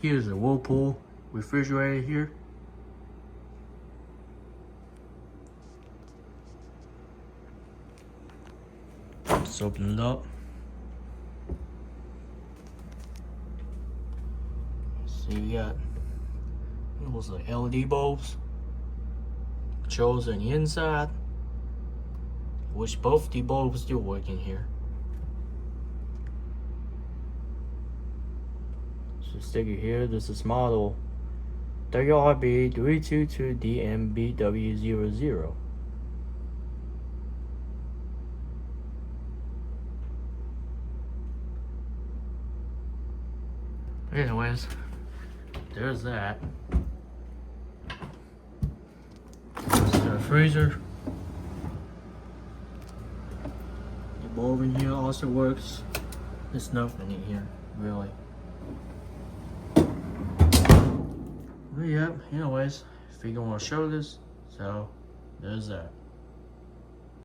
Here's a Whirlpool refrigerator here. Let's open it up. So you got those are LED bulbs. Controls on the inside, which both the bulbs do work in here. So stick it here. This is model WRB322DMBW00. Anyways, there's that. The freezer. The bulb in here also works. There's nothing in here, really. But yeah, anyways, if you don't want to show this, so there's that.